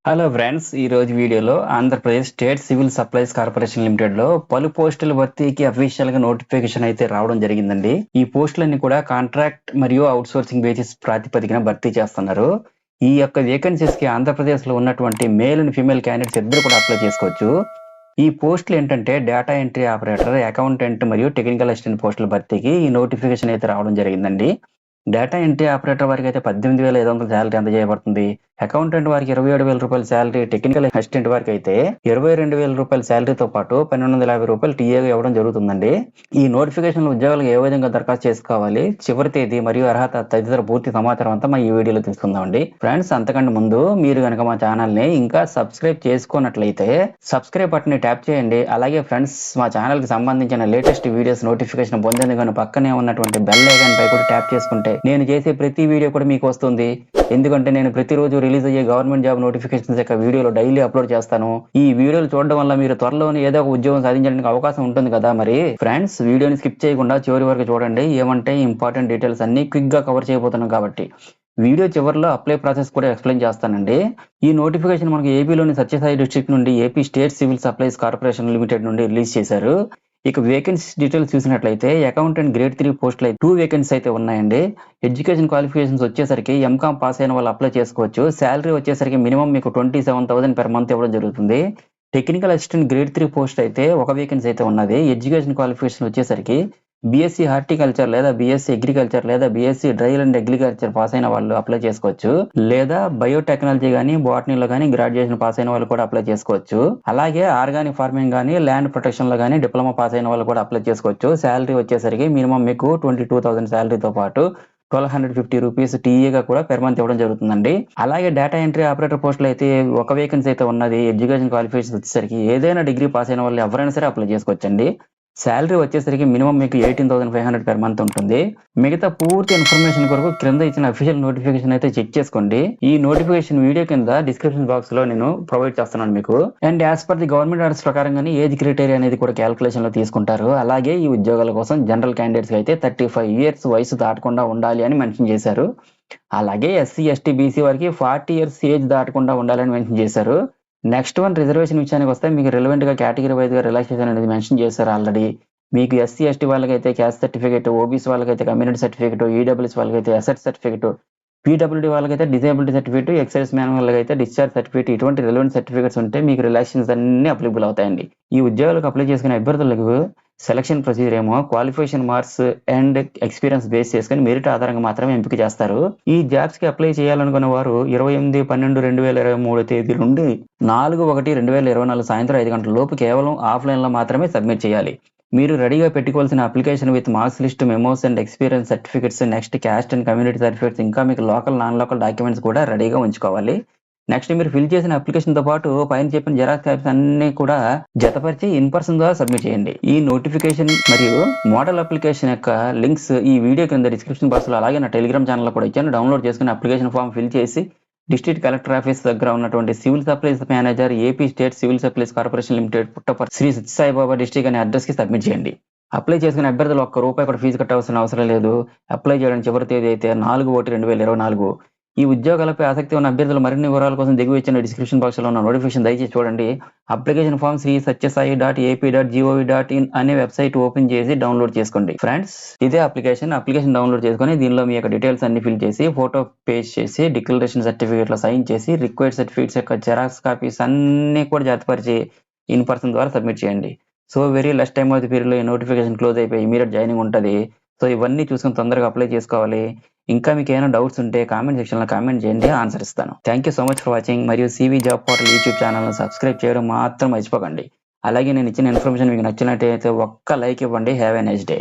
Hello friends, ఈ రోజు వీడియోలో Andhra Pradesh state civil supplies corporation limited లో పలు పోస్టుల భర్తీకి అఫీషియల్ గా నోటిఫికేషన్ అయితే రావడం జరిగిందండి. ఈ పోస్టులన్నీ కూడా కాంట్రాక్ట్ మరియు అవుట్ సోర్సింగ్ బేసిస్ ప్రాతిపదికన భర్తీ చేస్తున్నారు. ఈ యొక్క వేకెన్సీస్ కి ఆంధ్రప్రదేశ్ లో ఉన్నటువంటి మేల్ అండ్ ఫీమేల్ క్యాండిడేట్స్ ఇద్దరు కూడా అప్లై చేసుకోవచ్చు. ఈ పోస్టులు ఏంటంటే డేటా ఎంట్రీ ఆపరేటర్, అకౌంటెంట్ మరియు టెక్నికల్ అసిస్టెంట్ పోస్టుల భర్తీకి ఈ నోటిఫికేషన్ అయితే రావడం జరిగిందండి. డేటా ఎంట్రీ ఆపరేటర్ వారికి అయితే 18,500 శాలరీ అందజేయబడుతుంది. అకౌంటెంట్ వారికి 27,000 రూపాయల శాలరీ, టెక్నికల్ అసిస్టెంట్ వారికి అయితే 22,000 రూపాయల శాలరీతో పాటు 1,250 రూపాయలు టీఏగా ఇవ్వడం జరుగుతుందండి. ఈ నోటిఫికేషన్ ఉద్యోగాలకు ఏ విధంగా దరఖాస్తు చేసుకోవాలి, చివరి తేదీ మరియు అర్హత తదితర పూర్తి సమాచారం అంతా మా ఈ వీడియోలో తెలుసుకుందామండి. ఫ్రెండ్స్, అంతకంటే ముందు మీరు కనుక మా ఛానల్ ని ఇంకా సబ్స్క్రైబ్ చేసుకున్నట్లయితే సబ్స్క్రైబ్ బటన్ ని ట్యాప్ చేయండి. అలాగే ఫ్రెండ్స్, మా ఛానల్ కి సంబంధించిన లేటెస్ట్ వీడియోస్ నోటిఫికేషన్ పొందేందుకు పక్కనే ఉన్నటువంటి బెల్ ఐకాన్ పై కూడా ట్యాప్ చేసుకుంటే నేను చేసే ప్రతి వీడియో కూడా మీకు వస్తుంది. ఎందుకంటే నేను ప్రతిరోజు రిలీజ్ అయ్యే గవర్నమెంట్ జాబ్ నోటిఫికేషన్స్ యొక్క వీడియోలు డైలీ అప్లోడ్ చేస్తాను. ఈ వీడియోలు చూడడం వల్ల మీరు త్వరలోనే ఏదో ఒక ఉద్యోగం సాధించడానికి అవకాశం ఉంటుంది కదా. మరి ఫ్రెండ్స్, వీడియోని స్కిప్ చేయకుండా చివరి వరకు చూడండి. ఏమంటే ఇంపార్టెంట్ డీటెయిల్స్ అన్ని క్విక్ గా కవర్ చేయబోతున్నాం కాబట్టి వీడియో చివరిలో అప్లై ప్రాసెస్ కూడా ఎక్స్ప్లెయిన్ చేస్తానండి. ఈ నోటిఫికేషన్ మనకు ఏపీలోని సత్యసాయి డిస్ట్రిక్ట్ నుండి AP state civil supplies corporation limited నుండి రిలీజ్ చేశారు. ఇక వేకెన్సీ డీటెయిల్స్ చూసినట్లయితే అకౌంటెంట్ గ్రేడ్ 3 పోస్టులు 2 వేకెన్సీ అయితే ఉన్నాయండి. ఎడ్యుకేషన్ క్వాలిఫికేషన్స్ వచ్చేసరికి ఎంకామ్ పాస్ అయిన వాళ్ళు అప్లై చేసుకోవచ్చు. శాలరీ వచ్చేసరికి మినిమం మీకు 27,000 per month ఇవ్వడం జరుగుతుంది. టెక్నికల్ అసిస్టెంట్ గ్రేడ్ 3 పోస్ట్ అయితే ఒక వేకెన్సీ అయితే ఉన్నది. ఎడ్యుకేషన్ క్వాలిఫికేషన్ వచ్చేసరికి బీఎస్సీ హార్టికల్చర్ లేదా బీఎస్సీ అగ్రికల్చర్ లేదా బీఎస్సీ డ్రైల్ అండ్ అగ్రికల్చర్ పాస్ అయిన వాళ్ళు అప్లై చేసుకోవచ్చు. లేదా బయోటెక్నాలజీ గానీ, బాటనీలో గానీ గ్రాడ్యుయేషన్ పాస్ అయిన వాళ్ళు కూడా అప్లై చేసుకోవచ్చు. అలాగే ఆర్గానిక్ ఫార్మింగ్ గానీ, ల్యాండ్ ప్రొటెక్షన్ లో గానీ డిప్లొమా పాస్ అయిన వాళ్ళు కూడా అప్లై చేసుకోవచ్చు. శాలరీ వచ్చేసరికి మినిమం మీకు 22,000 శాలరీతో పాటు 1,250 రూపీస్ టీఏగా కూడా పెర్ మంత్ ఇవ్వడం జరుగుతుందండి. అలాగే డేటా ఎంట్రీ ఆపరేటర్ పోస్టులు అయితే ఒక వేకెన్సీ అయితే ఉన్నది. ఎడ్యుకేషన్ క్వాలిఫికేషన్ వచ్చేసరికి ఏదైనా డిగ్రీ పాస్ అయిన వాళ్ళు ఎవరైనా సరే అప్లై చేసుకోవచ్చండి. శాలరీ వచ్చేసరికి మినిమం మీకు 18,500 per month ఉంటుంది. మిగతా పూర్తి ఇన్ఫర్మేషన్ కొరకు క్రింద ఇచ్చిన అఫీషియల్ నోటిఫికేషన్ అయితే చెక్ చేసుకోండి. ఈ నోటిఫికేషన్ వీడియో కింద డిస్క్రిప్షన్ బాక్స్ లో నేను ప్రొవైడ్ చేస్తున్నాను మీకు. And as per the government orders ప్రకారంగానే ఏజ్ క్రైటీరియా అనేది కూడా క్యాల్కులేషన్ లో తీసుకుంటారు. అలాగే ఈ ఉద్యోగాల కోసం జనరల్ క్యాండిడేట్స్ అయితే 35 years వయసు దాటకుండా ఉండాలి అని మెన్షన్ చేశారు. అలాగే ఎస్సీ, ఎస్టీ, బీసీ వారికి 40 years ఏజ్ దాటకుండా ఉండాలని మెన్షన్ చేశారు. నెక్స్ట్ వన్ రిజర్వేషన్ విషయానికి వస్తే మీకు రిలవెంట్ గా కేటగిరీ వైజ్ గా రిలాక్సేషన్ అనేది మెన్షన్ చేశారు ఆల్రెడీ. మీకు ఎస్సీ, ఎస్టీ వాళ్ళకైతే క్యాస్ట్ సర్టిఫికేట్, ఓబీసీ వాళ్ళకైతే కమ్యూనిటీ సర్టిఫికేట్, ఈడబ్ల్యూఎస్ వాళ్ళకైతే అసెట్ సర్టిఫికేట్, పీడబ్ల్యూడీ వాళ్ళకైతే డిజేబిలిటీ సర్టిఫికేట్, ఎక్సైజ్ మ్యాన్ వాళ్ళకైతే డిశ్చార్జ్ సర్టిఫికేట్, ఇటువంటి రిలవెంట్ సర్టిఫికేట్స్ ఉంటే మీకు రిలాక్సేషన్స్ అన్ని అప్లికబుల్ అవుతాయండి. ఈ ఉద్యోగాలకు అప్లై చేసుకునే అభ్యర్థులకు సెలక్షన్ ప్రొసీజర్ ఏమో qualification marks and experience base చేసుకుని మెరిట్ ఆధారంగా మాత్రమే ఎంపిక చేస్తారు. ఈ జాబ్స్ కి అప్లై చేయాలనుకున్న వారు 28/12/2023 తేదీ నుండి 4/1/2024 సాయంత్రం 5 గంటల లోపు కేవలం ఆఫ్లైన్ లో మాత్రమే సబ్మిట్ చేయాలి. మీరు రెడీగా పెట్టుకోవాల్సిన application with marks list, memos and experience certificates, next caste and community certificates, ఇంకా మీకు లోకల్, నాన్ లోకల్ డాక్యుమెంట్స్ కూడా రెడీగా ఉంచుకోవాలి. నెక్స్ట్ మీరు ఫిల్ చేసిన అప్లికేషన్ తో పాటు పైన చెప్పిన జెరాక్స్ కాపీస్ అన్ని కూడా జతపరిచి ఇన్ పర్సన్ ద్వారా సబ్మిట్ చేయండి. ఈ నోటిఫికేషన్ మరియు మోడల్ అప్లికేషన్ యొక్క లింక్స్ ఈ వీడియో కింద డిస్క్రిప్షన్ బాక్స్ లో అలాగే నా టెలిగ్రామ్ ఛానల్ లో కూడా ఇచ్చాను. డౌన్లోడ్ చేసుకుని అప్లికేషన్ ఫామ్ ఫిల్ చేసి డిస్ట్రిక్ట్ కలెక్టర్ ఆఫీస్ దగ్గర ఉన్నటువంటి civil supplies manager, AP state civil supplies corporation limited, Puttaparthi, Shri Sathya Sai Baba district అనే అడ్రస్ కి సబ్మిట్ చేయండి. అప్లై చేసుకునే అభ్యర్థులు ₹1 కూడా ఫీజు కట్టాల్సిన అవసరం లేదు. అప్లై చేయడానికి చివరి తేదీ అయితే 4/1/2024. ఈ ఉద్యోగాలపై ఆసక్తి ఉన్న అభ్యర్థులు మరిన్ని వివరాల కోసం దిగువ ఇచ్చిన డిస్క్రిప్షన్ బాక్స్ లో ఉన్న నోటిఫికేషన్ దయచేసి చూడండి. అప్లికేషన్ ఫామ్ srisatyasai.ap.gov.in అనే వెబ్సైట్ ఓపెన్ చేసి డౌన్లోడ్ చేసుకోండి. ఫ్రెండ్స్, ఇదే అప్లికేషన్ డౌన్లోడ్ చేసుకుని దీనిలో మీ యొక్క డీటెయిల్స్ అన్ని ఫిల్ చేసి ఫోటో పేస్ట్ చేసి డిక్లరేషన్ సర్టిఫికేట్ లో సైన్ చేసి రిక్వైర్డ్ సర్టిఫికేట్స్ యొక్క జెరాక్స్ కాపీస్ అన్ని కూడా జతపరిచి ఇన్ పర్సన్ ద్వారా సబ్మిట్ చేయండి. So very less time of the period లో ఈ నోటిఫికేషన్ క్లోజ్ అయిపోయి ఇమీడియట్ జాయినింగ్ ఉంటుంది. సో ఇవన్నీ చూసుకుని తొందరగా అప్లై చేసుకోవాలి. ఇంకా మీకు ఏమైనా డౌట్స్ ఉంటే కామెంట్ సెక్షన్ లో కామెంట్ చేయండి, ఆన్సర్ ఇస్తాను. Thank you so much for watching. మరియు CV job portal YouTube channel ను సబ్స్క్రైబ్ చేయడం మాత్రం మర్చిపోకండి. అలాగే నేను ఇచ్చిన ఇన్ఫర్మేషన్ మీకు నచ్చినట్టయితే ఒక్క లైక్ ఇవ్వండి. Have a nice day.